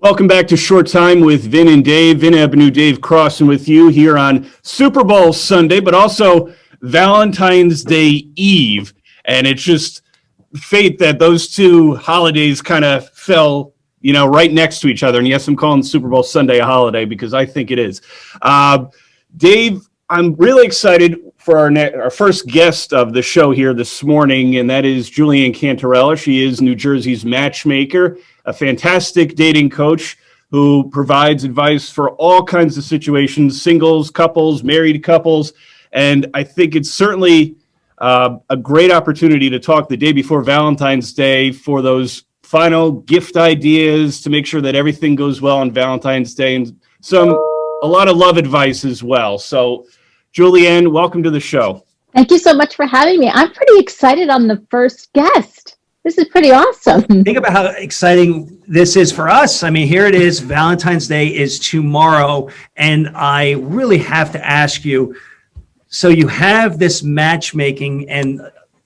Welcome back to Short Time with Vin and Dave. Vin Avenue, Dave Crossing with you here on Super Bowl Sunday, but also Valentine's Day Eve. And it's just fate that those two holidays kind of fell, right next to each other. And yes, I'm calling Super Bowl Sunday a holiday because I think it is. Dave, I'm really excited for our first guest of the show here this morning, and that is Julianne Cantarella. She is New Jersey's Matchmaker, a fantastic dating coach who provides advice for all kinds of situations, singles, couples, married couples. And I think it's certainly a great opportunity to talk the day before Valentine's Day for those final gift ideas to make sure that everything goes well on Valentine's Day, and a lot of love advice as well. So Julianne, welcome to the show. Thank you so much for having me. I'm pretty excited on the first guest. This is pretty awesome. Think about how exciting this is for us. I mean, here it is. Valentine's Day is tomorrow. And I really have to ask you, so you have this matchmaking and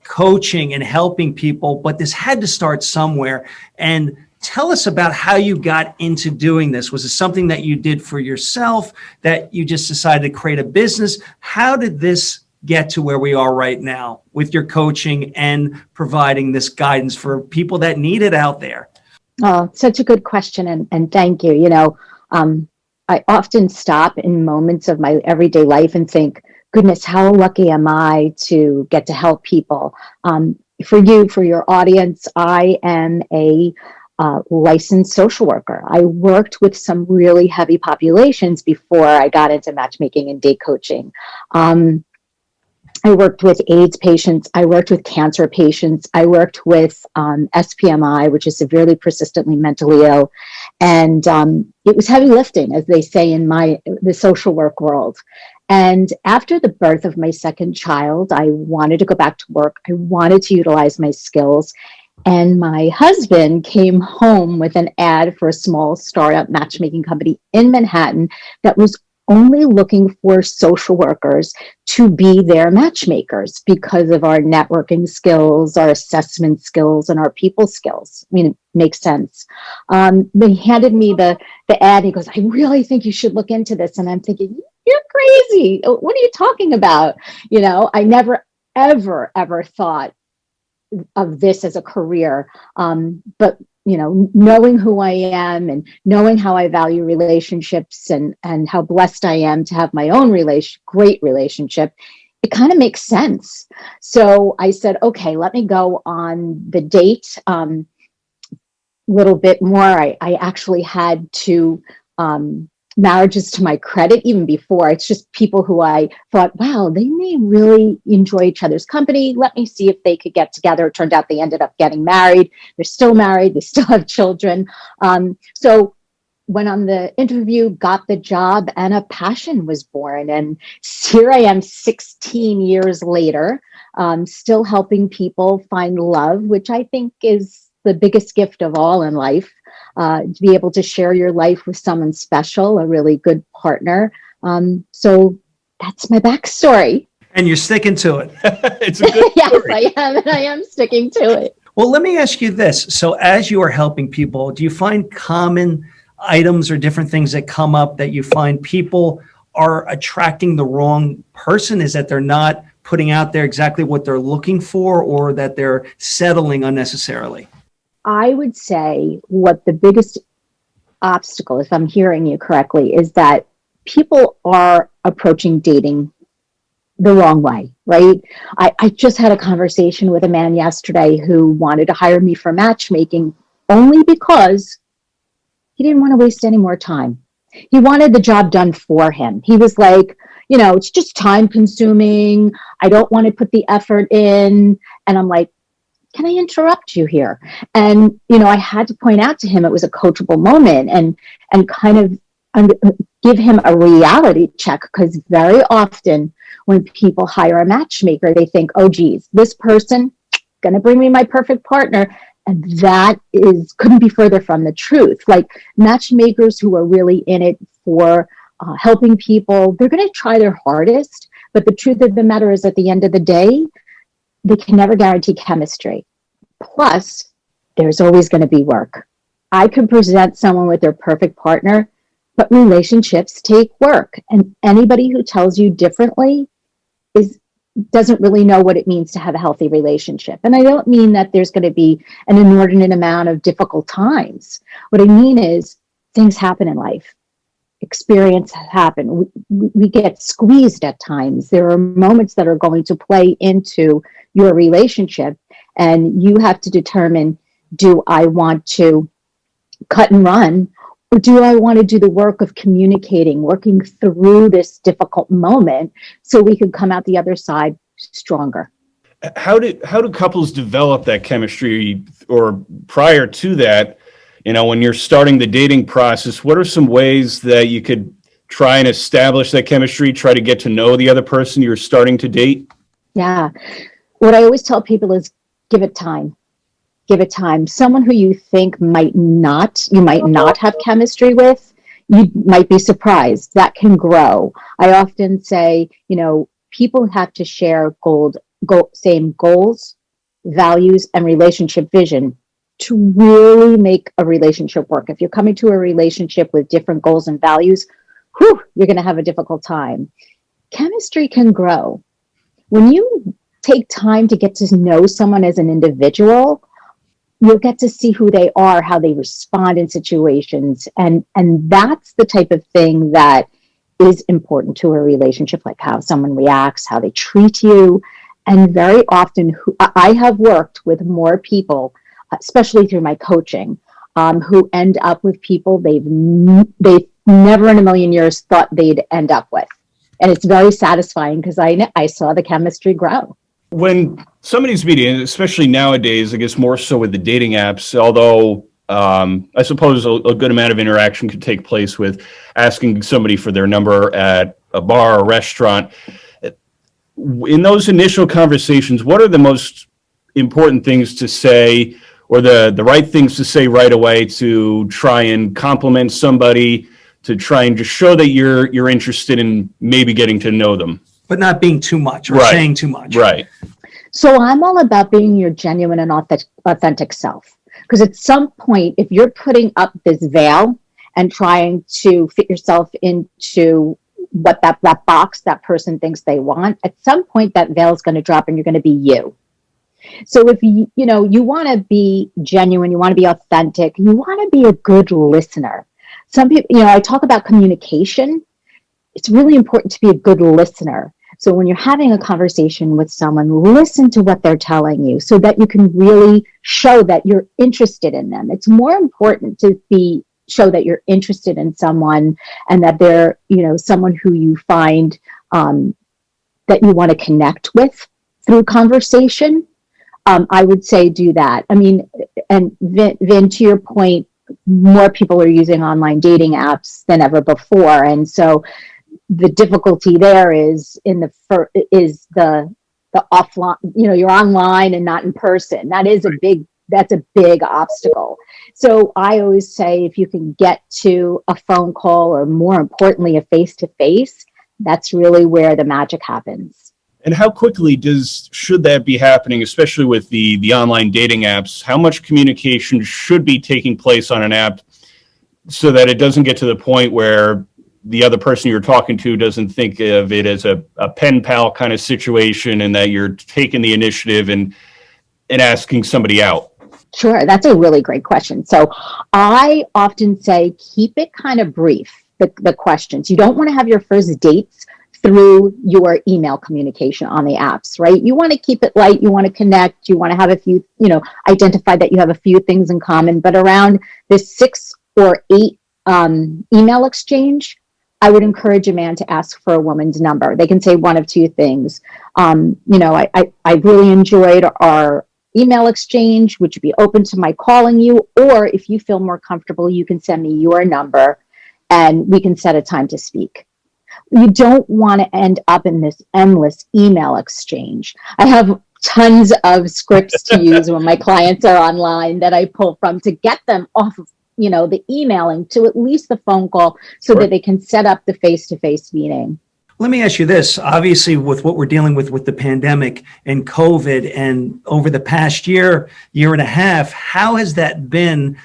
coaching and helping people, but this had to start somewhere. And tell us about how you got into doing this. Was it something that you did for yourself, that you just decided to create a business? How did this get to where we are right now with your coaching and providing this guidance for people that need it out there? Oh, such a good question. And thank you. I often stop in moments of my everyday life and think, goodness, how lucky am I to get to help people? For your audience, I am a licensed social worker. I worked with some really heavy populations before I got into matchmaking and date coaching. I worked with AIDS patients. I worked with cancer patients. I worked with SPMI, which is severely persistently mentally ill. And it was heavy lifting, as they say in the social work world. And after the birth of my second child, I wanted to go back to work. I wanted to utilize my skills. And my husband came home with an ad for a small startup matchmaking company in Manhattan that was only looking for social workers to be their matchmakers because of our networking skills, our assessment skills, and our people skills. I mean, it makes sense. They handed me the ad. He goes, I really think you should look into this. And I'm thinking, you're crazy. What are you talking about? I never, ever thought of this as a career. But knowing who I am and knowing how I value relationships and how blessed I am to have my own great relationship, it kind of makes sense. So I said, okay, let me go on the date little bit more. I actually had to marriages to my credit even before. It's just people who I thought, wow, they may really enjoy each other's company. Let me see if they could get together. It turned out they ended up getting married. They're still married. They still have children. So went on the interview, got the job, and a passion was born. And here I am 16 years later, still helping people find love, which I think is the biggest gift of all in life. To be able to share your life with someone special, a really good partner. So that's my backstory. And you're sticking to it. It's a good Yes, story. I am, and I am sticking to it. Well, let me ask you this. So as you are helping people, do you find common items or different things that come up that you find people are attracting the wrong person? Is that they're not putting out there exactly what they're looking for, or that they're settling unnecessarily? I would say what the biggest obstacle, if I'm hearing you correctly, is that people are approaching dating the wrong way, right? I just had a conversation with a man yesterday who wanted to hire me for matchmaking only because he didn't want to waste any more time. He wanted the job done for him. He was like, it's just time consuming. I don't want to put the effort in. And I'm like, can I interrupt you here? And, I had to point out to him it was a coachable moment and kind of give him a reality check, because very often when people hire a matchmaker, they think, oh, geez, this person going to bring me my perfect partner. And that couldn't be further from the truth. Like, matchmakers who are really in it for helping people, they're going to try their hardest. But the truth of the matter is, at the end of the day, they can never guarantee chemistry. Plus, there's always going to be work. I could present someone with their perfect partner, but relationships take work. And anybody who tells you differently doesn't really know what it means to have a healthy relationship. And I don't mean that there's going to be an inordinate amount of difficult times. What I mean is things happen in life. Experiences happen. We get squeezed at times. There are moments that are going to play into your relationship, and you have to determine, do I want to cut and run, or do I want to do the work of communicating, working through this difficult moment so we can come out the other side stronger? How do couples develop that chemistry, or prior to that, when you're starting the dating process, what are some ways that you could try and establish that chemistry, try to get to know the other person you're starting to date? Yeah. What I always tell people is give it time. Give it time. Someone who you think you might not have chemistry with, you might be surprised. That can grow. I often say, people have to share same goals, values, and relationship vision to really make a relationship work. If you're coming to a relationship with different goals and values, you're going to have a difficult time. Chemistry can grow. When you take time to get to know someone as an individual, you'll get to see who they are, how they respond in situations. And that's the type of thing that is important to a relationship, like how someone reacts, how they treat you. And very often I have worked with more people, especially through my coaching, who end up with people they've never in a million years thought they'd end up with. And it's very satisfying because I saw the chemistry grow. When somebody's meeting, especially nowadays, I guess more so with the dating apps, although I suppose a good amount of interaction could take place with asking somebody for their number at a bar or restaurant. In those initial conversations, what are the most important things to say, or the right things to say right away to try and compliment somebody, to try and just show that you're interested in maybe getting to know them? But not being too much or saying too much. Right. So I'm all about being your genuine and authentic self. Because at some point, if you're putting up this veil and trying to fit yourself into what that box that person thinks they want, at some point that veil is going to drop and you're going to be you. So if you want to be genuine, you want to be authentic, you want to be a good listener. Some people, I talk about communication. It's really important to be a good listener. So when you're having a conversation with someone, listen to what they're telling you so that you can really show that you're interested in them. It's more important to show that you're interested in someone and that they're, someone who you find that you want to connect with through conversation. I would say do that. I mean, and Vin, to your point, more people are using online dating apps than ever before. And so the difficulty there is the offline, you're online and not in person. That's a big obstacle. So I always say, if you can get to a phone call, or more importantly, a face-to-face, that's really where the magic happens. And how quickly should that be happening, especially with the online dating apps? How much communication should be taking place on an app so that it doesn't get to the point where the other person you're talking to doesn't think of it as a pen pal kind of situation, and that you're taking the initiative and asking somebody out? Sure, that's a really great question. So I often say, keep it kind of brief, the questions. You don't want to have your first dates through your email communication on the apps, right? You want to keep it light. You want to connect. You want to have a few, identify that you have a few things in common. But around this 6 or 8 email exchange, I would encourage a man to ask for a woman's number. They can say one of two things. I really enjoyed our email exchange. Would you be open to my calling you? Or if you feel more comfortable, you can send me your number and we can set a time to speak. You don't want to end up in this endless email exchange. I have tons of scripts to use when my clients are online that I pull from to get them off of the emailing to at least the phone call so that they can set up the face-to-face meeting. Let me ask you this. Obviously, with what we're dealing with the pandemic and COVID, and over the past year and a half, how has that been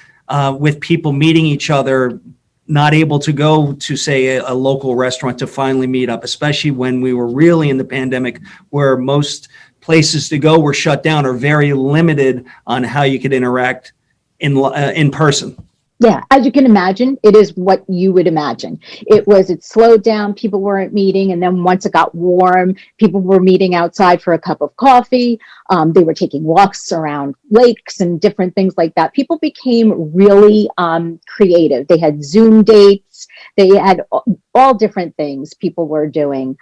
with people meeting each other, not able to go to, say, a local restaurant to finally meet up, especially when we were really in the pandemic, where most places to go were shut down or very limited on how you could interact in person. Yeah, as you can imagine, it is what you would imagine. It slowed down, people weren't meeting, and then once it got warm, people were meeting outside for a cup of coffee. They were taking walks around lakes and different things like that. People became really creative. They had Zoom dates. They had all different things people were doing.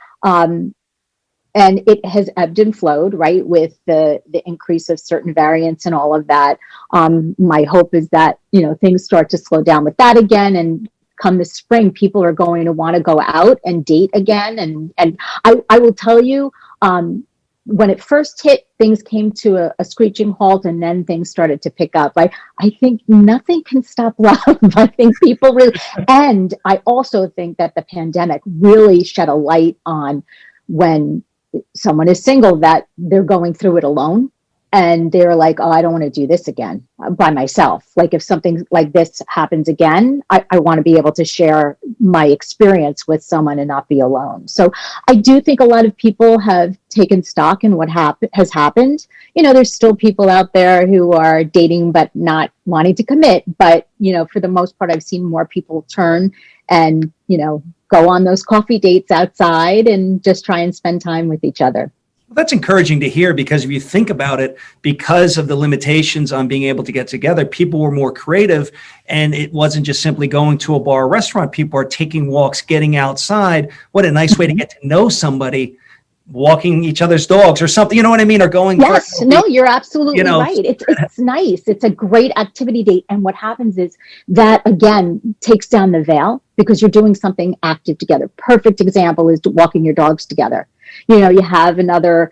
And it has ebbed and flowed, right, with the increase of certain variants and all of that. My hope is that, things start to slow down with that again. And come the spring, people are going to want to go out and date again. And I will tell you, when it first hit, things came to a screeching halt, and then things started to pick up. I think nothing can stop love. I think people really, and I also think that the pandemic really shed a light on when someone is single, that they're going through it alone, and they're like, oh, I don't want to do this again by myself. Like, if something like this happens again, I want to be able to share my experience with someone and not be alone. So I do think a lot of people have taken stock in what has happened. There's still people out there who are dating but not wanting to commit. But, for the most part, I've seen more people turn and, go on those coffee dates outside and just try and spend time with each other. Well, that's encouraging to hear, because if you think about it, because of the limitations on being able to get together, people were more creative, and it wasn't just simply going to a bar or restaurant. People are taking walks, getting outside. What a nice way to get to know somebody, walking each other's dogs or something, you know what I mean? Or going. Yes, no, you're absolutely right. It's nice. It's a great activity date. And what happens is that, again, takes down the veil, because you're doing something active together. Perfect example is walking your dogs together. You have another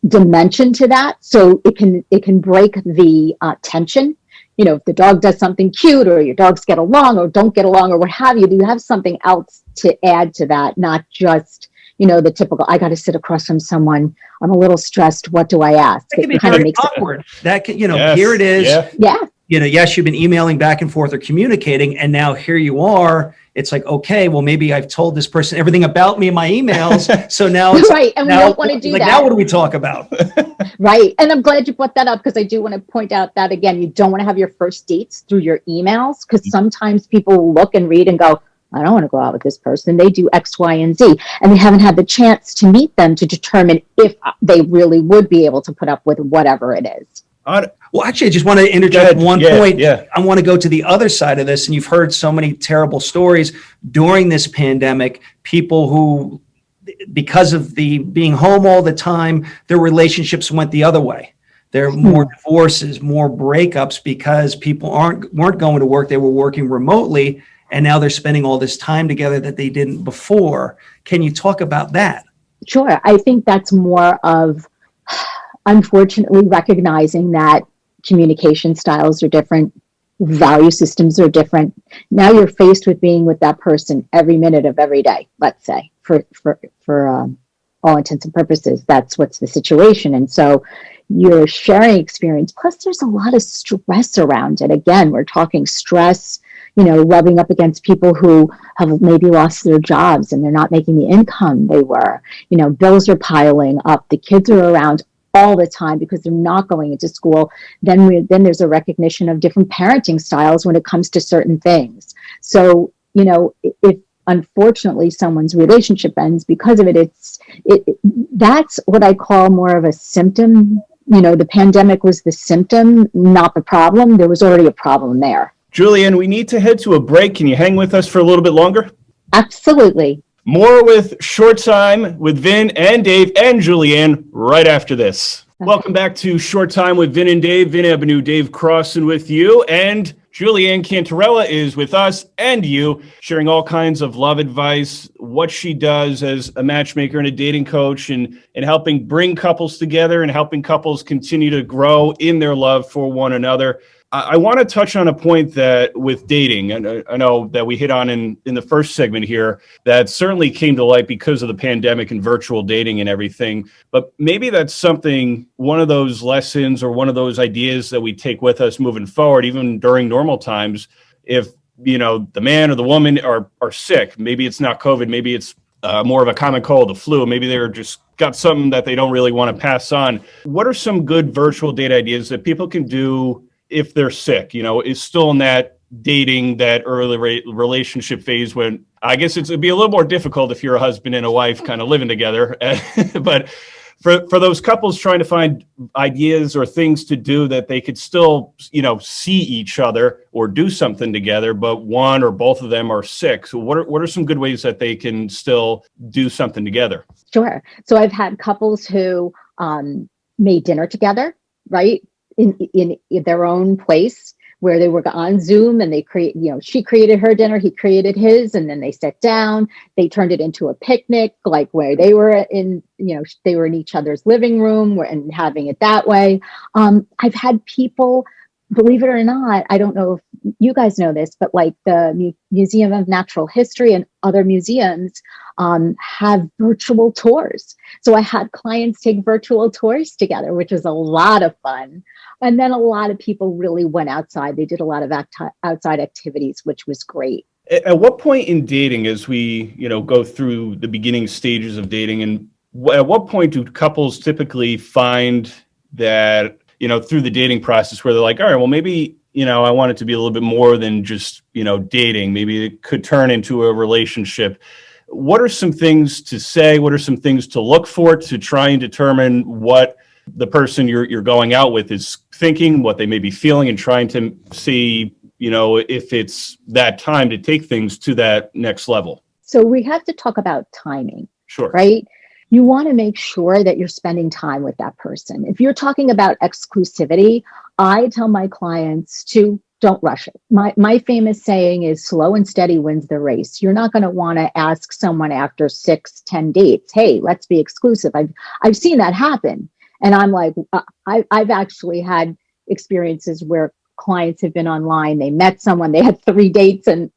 dimension to that. So it can break the tension. If the dog does something cute, or your dogs get along or don't get along, or what have you have something else to add to that, not just the typical, I got to sit across from someone, I'm a little stressed, what do I ask? It can be very awkward. That can, Yes. Here it is. Yeah. Yes, you've been emailing back and forth or communicating, and now here you are. It's like, okay, well, maybe I've told this person everything about me in my emails. So now it's right. And we don't want to do that. Now what do we talk about? Right. And I'm glad you brought that up, because I do want to point out that, again, you don't want to have your first dates through your emails, because sometimes people look and read and go, I don't want to go out with this person. They do X, Y, and Z. And they haven't had the chance to meet them to determine if they really would be able to put up with whatever it is. Well, actually, I just want to interject one point. Yeah. I want to go to the other side of this. And you've heard so many terrible stories during this pandemic, people who, because of the being home all the time, their relationships went the other way. There are more divorces, more breakups, because people weren't going to work. They were working remotely, and now they're spending all this time together that they didn't before. Can you talk about that? Sure. I think that's more of, unfortunately, recognizing that communication styles are different, value systems are different. Now you're faced with being with that person every minute of every day, let's say, for all intents and purposes. That's what's the situation. And so you're sharing experience. Plus, there's a lot of stress around it. Again, we're talking stress, rubbing up against people who have maybe lost their jobs and they're not making the income they were. Bills are piling up. The kids are around all the time because they're not going into school. Then there's a recognition of different parenting styles when it comes to certain things. So, if unfortunately someone's relationship ends because of it, that's what I call more of a symptom. The pandemic was the symptom, not the problem. There was already a problem there. Julianne, we need to head to a break. Can you hang with us for a little bit longer? Absolutely. More with Short Time with Vin and Dave and Julianne right after this. Okay. Welcome back to Short Time with Vin and Dave. Vin Avenue, Dave Crossan with you, and Julianne Cantarella is with us and you, sharing all kinds of love advice, what she does as a matchmaker and a dating coach, and helping bring couples together and helping couples continue to grow in their love for one another. I want to touch on a point that with dating, and I know that we hit on in the first segment here, that certainly came to light because of the pandemic and virtual dating and everything. But maybe that's something, one of those lessons or one of those ideas that we take with us moving forward, even during normal times. If, the man or the woman are sick, maybe it's not COVID, maybe it's more of a common cold, the flu, maybe they're just got something that they don't really want to pass on. What are some good virtual date ideas that people can do if they're sick, is still in that dating, that early relationship phase when I guess it'd be a little more difficult if you're a husband and a wife kind of living together. But for those couples trying to find ideas or things to do that they could still, see each other or do something together, but one or both of them are sick. So what are some good ways that they can still do something together? Sure. So I've had couples who made dinner together, right? In their own place where they were on Zoom, and she created her dinner, he created his, and then they sat down, they turned it into a picnic, like where they were they were in each other's living room and having it that way. I've had people, believe it or not, I don't know if you guys know this, but like the Museum of Natural History and other museums have virtual tours. So I had clients take virtual tours together, which is a lot of fun. And then a lot of people really went outside. They did a lot of outside activities, which was great. At what point in dating, as we, go through the beginning stages of dating, and at what point do couples typically find that, through the dating process where they're like, all right, well, maybe, I want it to be a little bit more than just, dating. Maybe it could turn into a relationship. What are some things to say? What are some things to look for to try and determine what the person you're going out with is thinking, what they may be feeling, and trying to see, if it's that time to take things to that next level? So we have to talk about timing. Sure. Right? You want to make sure that you're spending time with that person. If you're talking about exclusivity, I tell my clients to don't rush it. My famous saying is slow and steady wins the race. You're not going to want to ask someone after 6-10 dates, hey, let's be exclusive. I've seen that happen. And I'm like, I've actually had experiences where clients have been online, they met someone, they had 3 dates, and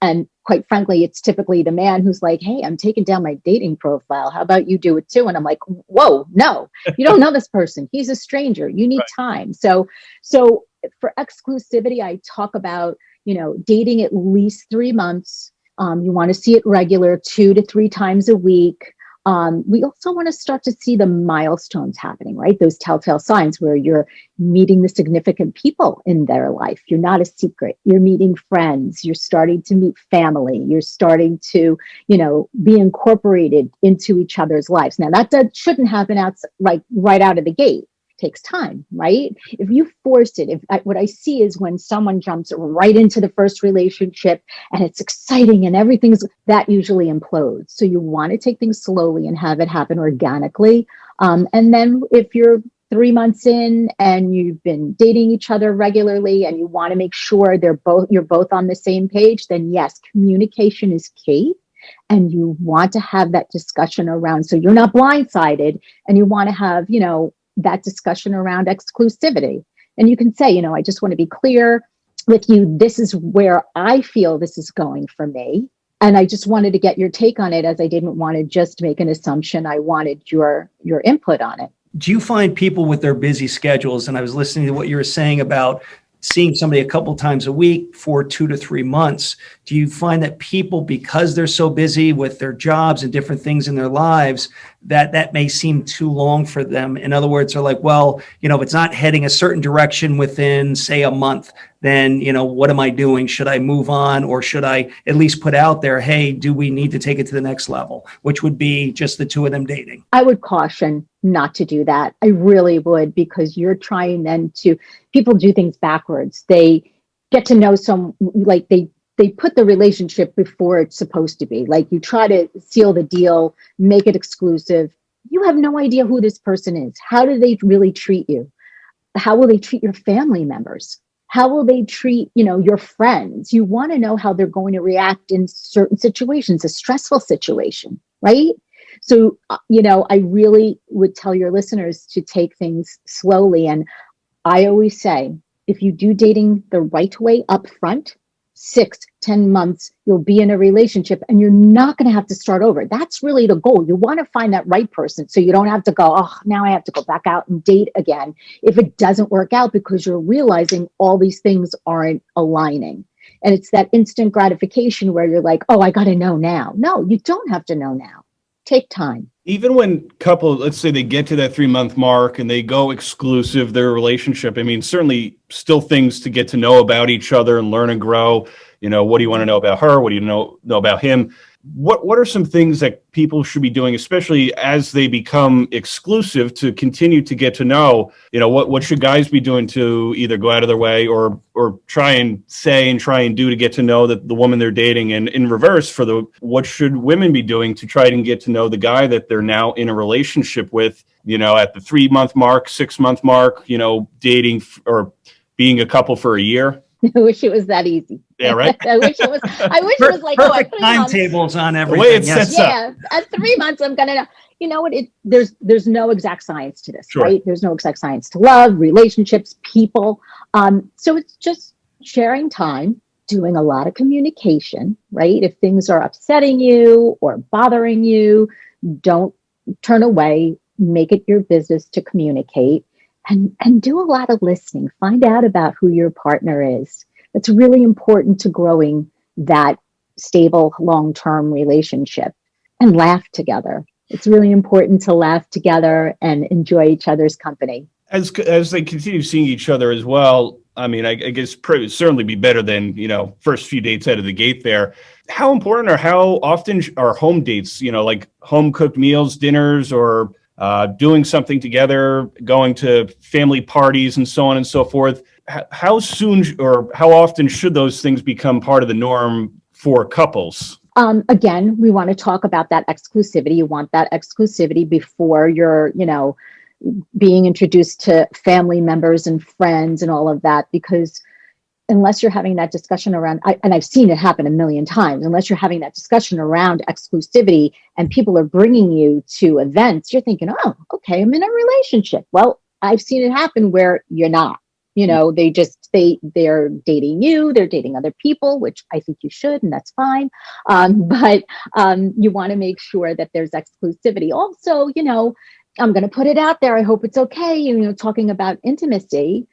quite frankly, it's typically the man who's like, hey, I'm taking down my dating profile. How about you do it too? And I'm like, whoa, no, you don't know this person. He's a stranger. You need time. So for exclusivity, I talk about, dating at least 3 months. You want to see it regular, 2 to 3 times a week. We also want to start to see the milestones happening, right? Those telltale signs where you're meeting the significant people in their life. You're not a secret. You're meeting friends. You're starting to meet family. You're starting to, be incorporated into each other's lives. Now that shouldn't happen right out of the gate. Takes time, right? If you force it, what I see is when someone jumps right into the first relationship and it's exciting and that usually implodes. So you want to take things slowly and have it happen organically. And then if you're 3 months in and you've been dating each other regularly and you want to make sure you're both on the same page, then yes, communication is key. And you want to have that discussion around, so you're not blindsided, and you want to have, that discussion around exclusivity. And you can say, I just want to be clear with you. This is where I feel this is going for me. And I just wanted to get your take on it, as I didn't want to just make an assumption. I wanted your input on it. Do you find people with their busy schedules, and I was listening to what you were saying about seeing somebody a couple times a week for 2 to 3 months, do you find that people, because they're so busy with their jobs and different things in their lives, that may seem too long for them? In other words, they're like, well, if it's not heading a certain direction within, say, a month, then, what am I doing? Should I move on, or should I at least put out there, hey, do we need to take it to the next level, which would be just the 2 of them dating? I would caution not to do that. I really would, because you're trying then people do things backwards. They get to know they put the relationship before it's supposed to be. Like, you try to seal the deal, make it exclusive. You have no idea who this person is. How do they really treat you? How will they treat your family members? How will they treat, your friends? You want to know how they're going to react in certain situations, a stressful situation, right? So, I really would tell your listeners to take things slowly. And I always say, if you do dating the right way up front, 6, 10 months, you'll be in a relationship and you're not going to have to start over. That's really the goal. You want to find that right person so you don't have to go, oh, now I have to go back out and date again if it doesn't work out, because you're realizing all these things aren't aligning. And it's that instant gratification where you're like, oh, I got to know now. No, you don't have to know now. Take time. Even when couples, let's say they get to that 3-month mark and they go exclusive, their relationship, I mean, certainly still things to get to know about each other and learn and grow. You know, what do you want to know about her? What do you know about him? What are some things that people should be doing, especially as they become exclusive, to continue to get to know? You know, what should guys be doing to either go out of their way or try and say and try and do to get to know the woman they're dating? And in reverse, what should women be doing to try and get to know the guy that they're now in a relationship with, you know, at the 3-month mark, 6-month mark, you know, dating or being a couple for a year? I wish it was that easy. Yeah, right. I wish it was like, perfect oh, timetables on everything. The way it sets up. Yeah, at 3 months, I'm gonna know. You know what? There's no exact science to this, Sure. right? There's no exact science to love, relationships, people. So it's just sharing time, doing a lot of communication, right? If things are upsetting you or bothering you, don't turn away. Make it your business to communicate. And do a lot of listening. Find out about who your partner is. It's really important to growing that stable, long-term relationship. And laugh together. It's really important to laugh together and enjoy each other's company. As they continue seeing each other as well, I mean, I guess certainly be better than, you know, first few dates out of the gate there. How important or how often are home dates, you know, like home cooked meals, dinners, or doing something together, going to family parties and so on and so forth? How soon or how often should those things become part of the norm for couples? Again, we want to talk about that exclusivity. You want that exclusivity before you're, you know, being introduced to family members and friends and all of that, because unless you're having that discussion around, and I've seen it happen a million times, unless you're having that discussion around exclusivity and people are bringing you to events, you're thinking, oh, okay, I'm in a relationship. Well, I've seen it happen where you're not. You know, they're dating you, they're dating other people, which I think you should, and that's fine. But you want to make sure that there's exclusivity. Also, you know, I'm going to put it out there. I hope it's okay. You know, talking about intimacy,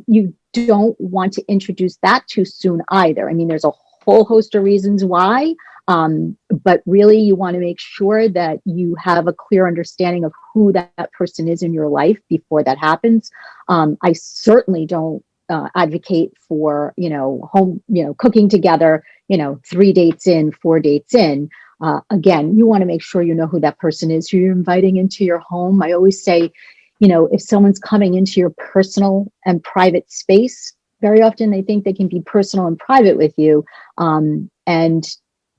you don't want to introduce that too soon either. I mean, there's a whole host of reasons why, but really you want to make sure that you have a clear understanding of who that person is in your life before that happens. I certainly don't advocate for, you know, home, you know, cooking together, you know, 3 dates in, 4 dates in. Again, you want to make sure you know who that person is who you're inviting into your home. I always say, you know, if someone's coming into your personal and private space, very often they think they can be personal and private with you. And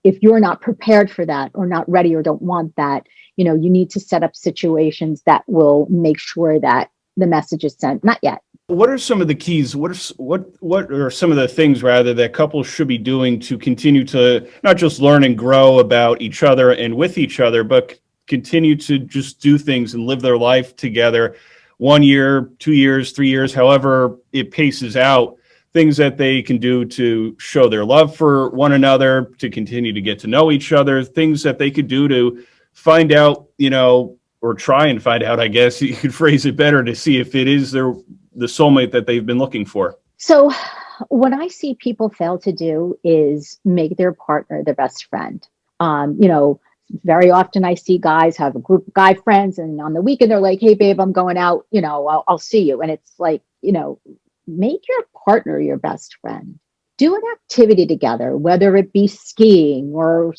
if you're not prepared for that or not ready or don't want that, you know, you need to set up situations that will make sure that the message is sent. Not yet. What are some of the keys? What are some of the things rather that couples should be doing to continue to not just learn and grow about each other and with each other, but continue to just do things and live their life together 1 year, 2 years, 3 years, however it paces out, things that they can do to show their love for one another, to continue to get to know each other, things that they could do to find out, you know, or try and find out, I guess you could phrase it better, to see if it is the soulmate that they've been looking for. So what I see people fail to do is make their partner their best friend. You know, very often I see guys have a group of guy friends and on the weekend they're like, hey babe, I'm going out, you know, I'll see you. And it's like, you know, make your partner your best friend. Do an activity together, whether it be skiing or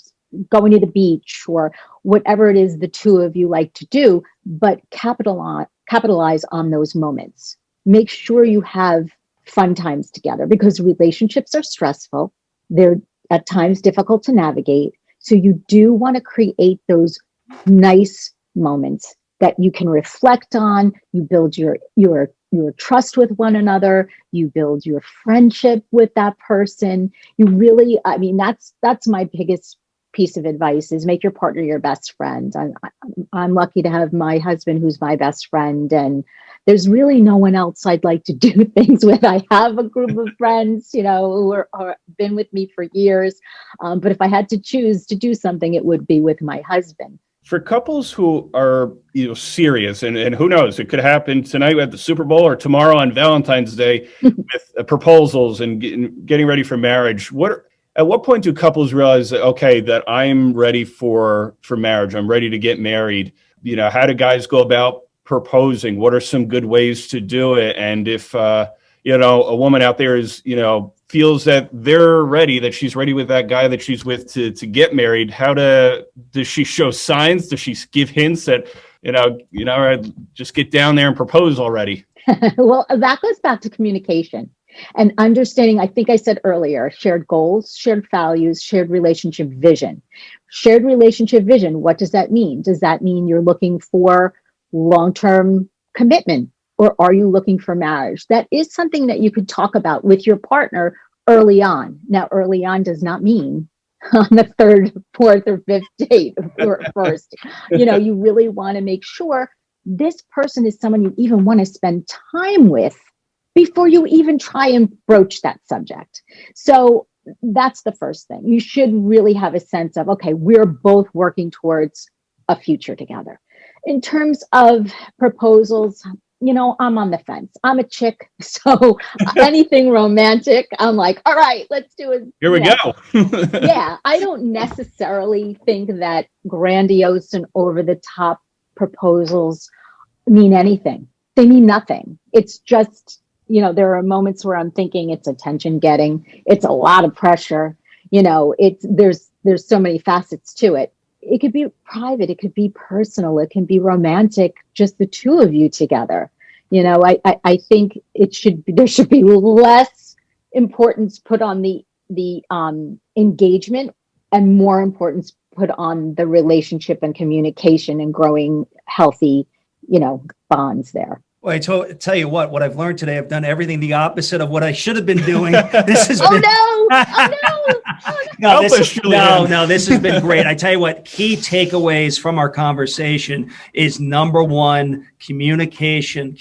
going to the beach or whatever it is the two of you like to do, but capitalize on those moments. Make sure you have fun times together, because relationships are stressful. They're at times difficult to navigate. So you do want to create those nice moments that you can reflect on. You build your trust with one another. You build your friendship with that person. You really, I mean, that's my biggest piece of advice is make your partner your best friend. I'm lucky to have my husband who's my best friend, and there's really no one else I'd like to do things with. I have a group of friends, who are been with me for years. But if I had to choose to do something, it would be with my husband. For couples who are serious, and who knows, it could happen tonight at the Super Bowl or tomorrow on Valentine's Day with proposals and getting ready for marriage. At what point do couples realize that, okay, that I'm ready for marriage, I'm ready to get married? How do guys go about proposing? What are some good ways to do it? And if a woman out there is feels that they're ready, that she's ready with that guy that she's with to get married, does she show signs? Does she give hints that just get down there and propose already? Well, that goes back to communication and understanding. I think I said earlier, shared goals, shared values, shared relationship vision. Shared relationship vision, what does that mean? Does that mean you're looking for long-term commitment? Or are you looking for marriage? That is something that you could talk about with your partner early on. Now, early on does not mean on the third, fourth, or fifth date or first. You really want to make sure this person is someone you even want to spend time with before you even try and broach that subject. So that's the first thing. You should really have a sense of, okay, we're both working towards a future together. In terms of proposals, I'm on the fence. I'm a chick, so anything romantic, I'm like, all right, let's do it. Here we go. Yeah, I don't necessarily think that grandiose and over-the-top proposals mean anything. They mean nothing. It's just, there are moments where I'm thinking it's attention getting. It's a lot of pressure. There's so many facets to it. It could be private, it could be personal, it can be romantic, just the two of you together. I think there should be less importance put on the engagement and more importance put on the relationship and communication and growing healthy, bonds there. Well, I tell you what I've learned today, I've done everything the opposite of what I should have been doing. This has been... No, this has been great. I tell you what, key takeaways from our conversation is number one, communication,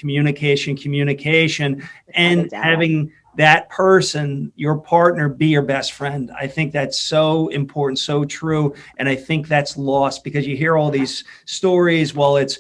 and having that person, your partner, be your best friend. I think that's so important, so true. And I think that's lost because you hear all these stories. Well, it's,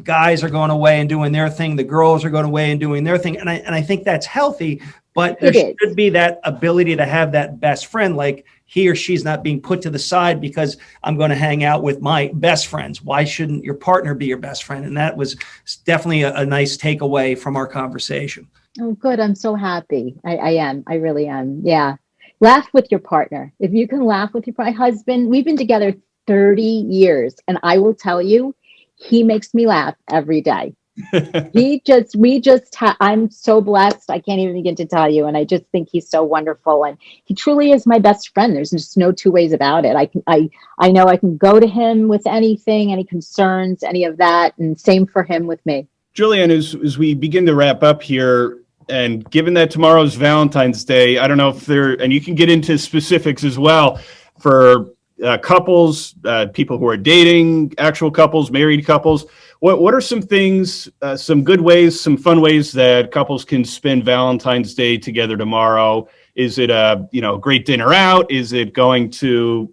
guys are going away and doing their thing. The girls are going away and doing their thing. And I think that's healthy, but there should be that ability to have that best friend, like he or she's not being put to the side because I'm going to hang out with my best friends. Why shouldn't your partner be your best friend? And that was definitely a nice takeaway from our conversation. Oh, good. I'm so happy. I am. I really am. Yeah. Laugh with your partner. If you can laugh with my husband, we've been together 30 years. And I will tell you, he makes me laugh every day. I'm so blessed. I can't even begin to tell you. And I just think he's so wonderful. And he truly is my best friend. There's just no two ways about it. I know I can go to him with anything, any concerns, any of that. And same for him with me. Julianne, as we begin to wrap up here, and given that tomorrow's Valentine's Day, I don't know if and you can get into specifics as well for couples, people who are dating, actual couples, married couples. What are some things, some good ways, some fun ways that couples can spend Valentine's Day together tomorrow? Is it a great dinner out? Is it going somewhere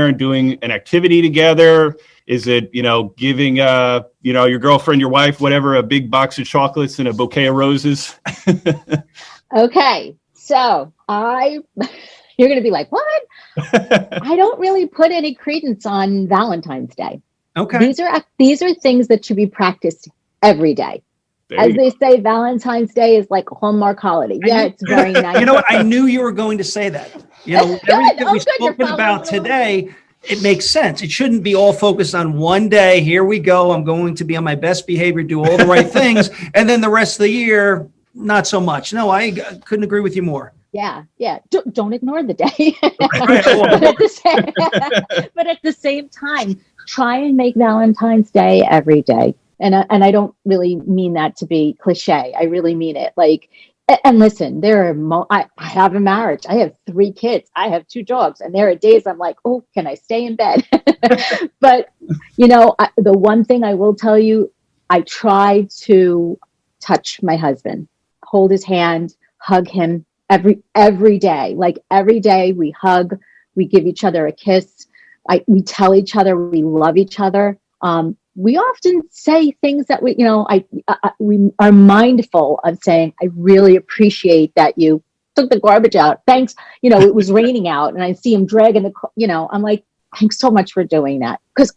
and doing an activity together? Is it, giving, your girlfriend, your wife, whatever, a big box of chocolates and a bouquet of roses? Okay. So you're going to be like, what? I don't really put any credence on Valentine's Day. Okay. These are things that should be practiced every day. As they say, Valentine's Day is like a Hallmark holiday. Yeah, it's very nice. You know what? I knew you were going to say that. Everything that we've spoken about today, it makes sense. It shouldn't be all focused on one day. Here we go. I'm going to be on my best behavior, do all the right things. And then the rest of the year, not so much. No, I couldn't agree with you more. Yeah. Don't ignore the day. But at the same time, try and make Valentine's Day every day. And I don't really mean that to be cliche. I really mean it. Like, And listen, there are I have a marriage. I have 3 kids. I have 2 dogs, and there are days I'm like, oh, can I stay in bed? But the one thing I will tell you, I try to touch my husband, hold his hand, hug him every day. Like every day we hug, we give each other a kiss. We tell each other we love each other. We often say things that we are mindful of saying, I really appreciate that you took the garbage out. Thanks. It was raining out and I see him dragging I'm like, thanks so much for doing that. Because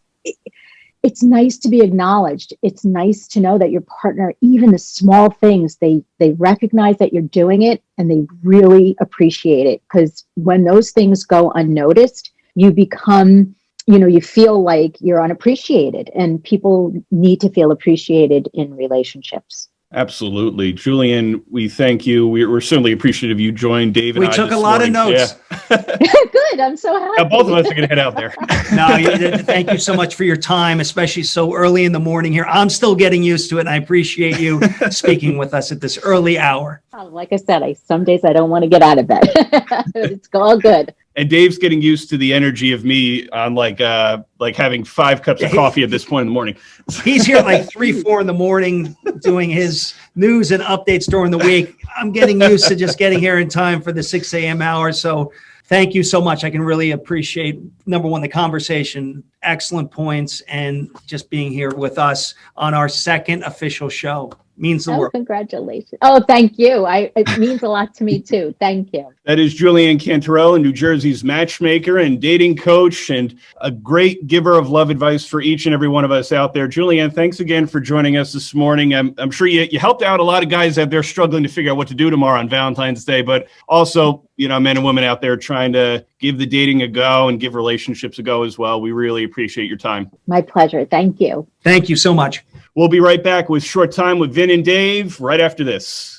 it's nice to be acknowledged. It's nice to know that your partner, even the small things, they recognize that you're doing it and they really appreciate it. Because when those things go unnoticed, you become, you feel like you're unappreciated, and people need to feel appreciated in relationships. Absolutely. Julian, we thank you. We're certainly appreciative you joined Dave and We I took a this lot of morning. notes. Yeah. Good. I'm so happy. Now, both of us are going to head out there. No, thank you so much for your time, especially so early in the morning here. I'm still getting used to it, and I appreciate you speaking with us at this early hour. Like I said, some days I don't want to get out of bed. It's all good. And Dave's getting used to the energy of me on like having 5 cups of coffee at this point in the morning. He's here at like 3, 4 in the morning doing his news and updates during the week. I'm getting used to just getting here in time for the 6 a.m. hour. So thank you so much. I can really appreciate, number one, the conversation, excellent points, and just being here with us on our 2nd official show. Means the world. Congratulations. Oh, thank you. It means a lot to me too. Thank you. That is Julianne Cantarella, New Jersey's matchmaker and dating coach, and a great giver of love advice for each and every one of us out there. Julianne, thanks again for joining us this morning. I'm sure you helped out a lot of guys out there struggling to figure out what to do tomorrow on Valentine's Day, but also, men and women out there trying to give the dating a go and give relationships a go as well. We really appreciate your time. My pleasure. Thank you. Thank you so much. We'll be right back with Short Time with Vin and Dave right after this.